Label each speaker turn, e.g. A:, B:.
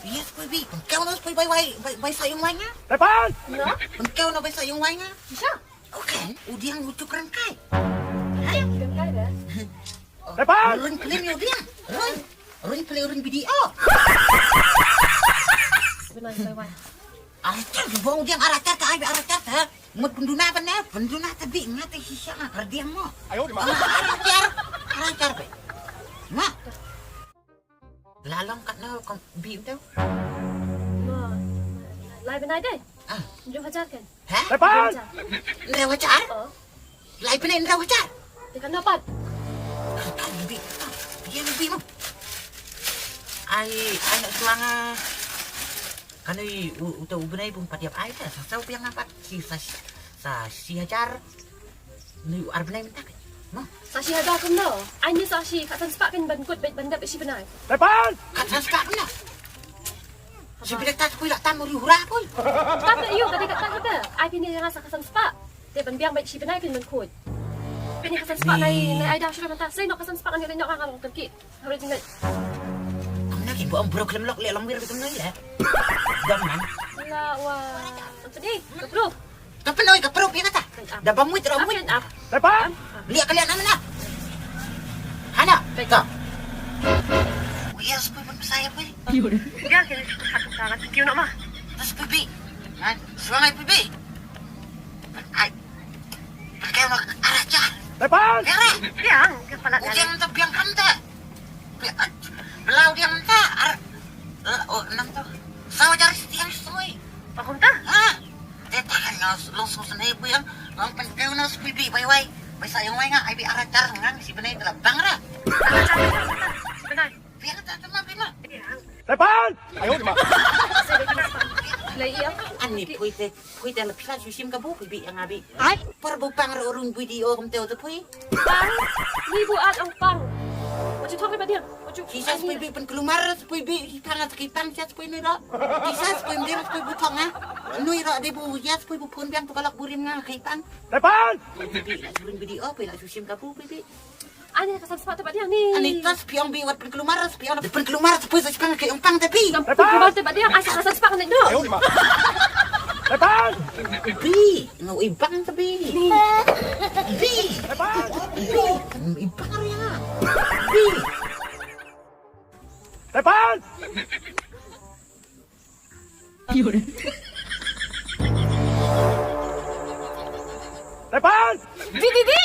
A: Yes, baby. Pengkau na spoy bay sayong wai nga.
B: Depan!
C: No?
A: Pengkau na bay sayong wai nga.
C: Siya?
A: Okay, udiang lucu keren kai.
C: Ay, yung kaya ba?
B: Depan!
A: Ring play ni udiang. Ring play ring video.
C: Benar, Wan.
A: Aratar bong udiang aratar ka ay aratar ha. Mut penduna pa na, penduna tabi ngate sisya nga kardiang mo.
B: Ayo di mana?
A: Aratar ba. Ma. Lalong kat na kong bi daw.
C: Ma, lai benai deh.
A: Ah,
C: Jom hajar kan?
A: ha?
B: Depan!
A: Rawacar?
C: Oh,
A: Lai pinain rawacar.
C: dia kan dapat.
A: Bi. Yan bi mo. Ay anak suanga kanui utau benai pun patiap ai ta sa piang apat sa si hajar ni ar benai minta kan. No.
C: Sashi hajar kan no. Ani sashi kat san spak kan ban kut bet bandap isi benai.
B: Depan!
A: Kat sanska na. Si bidak tak kuy tak tamu hura kuy.
C: Tapi you tadi kat tak apa? Ai pini yang rasa kat san spak. Dia ban biang bet isi benai kan ban kut. Pini kat san spak nai ai dah sudah mentah. Saya nak kat san spak kan dia nak kan kaki. Harus tinggal.
A: Kamu nak ibu ambro kelem lok le long bir betul ngai lah. Dam man.
C: Lah wah. Apa ni? Kepru.
A: Kapenoi kapro pi kata. Da bamuit ro muit.
C: Up.
B: Depan!
A: Lihat kalian mana? Hana, peka. Yes, kuy pun saya kuy.
C: Ya, kena satu tangan. Kau nak mah?
A: Terus pipi. Kan, suangai pipi. Ai. Pakai nak araca.
B: Depan!
A: Kere.
C: Biang, kepala
A: Ujian tak biang kanta. Belau dia mentah. Oh, nang tu. Sawa cari setiang soi.
C: Faham tak?
A: Ha. Dia tahan langsung sendiri yang penting nas pipi bye-bye. Bai sayang wai nga ai bi araca ngang si benai dalam bangra.
C: Benar.
A: Biar tak tema bina.
C: Biang.
B: Depan! Ayo di mana?
C: Saya dah kenapa? Lagi apa?
A: Ani pui te lapila susim ka bu pipi yang abi. Ai, parbu pang urun video kum teo te pui.
C: Pang. Ni buat ang pang. What you talking about here? What you?
A: Kisah pui bi pen kelumar pui bi hipang at kipang siya pui ni ro. Kisah pui mdir pui bu tong ha. Nui ro de bu yas pui bu pun biang tu kalak burim nga kipang.
B: Depan!
A: Pipi la urun video pui la susim ka bu pipi.
C: Ani kesan sepatu tempat dia ni.
A: Ani tas piong bi wat pen kelumar pui sa pang ke pang tapi.
C: Yang keluar tempat dia asal kesan sepak ni tu.
B: Ayo di mana? Depan!
A: Bi, ngau ibang tapi. Bi.
B: Depan!
A: Bi, ibang ria. Bi.
B: Depan! Depan!
C: Bi.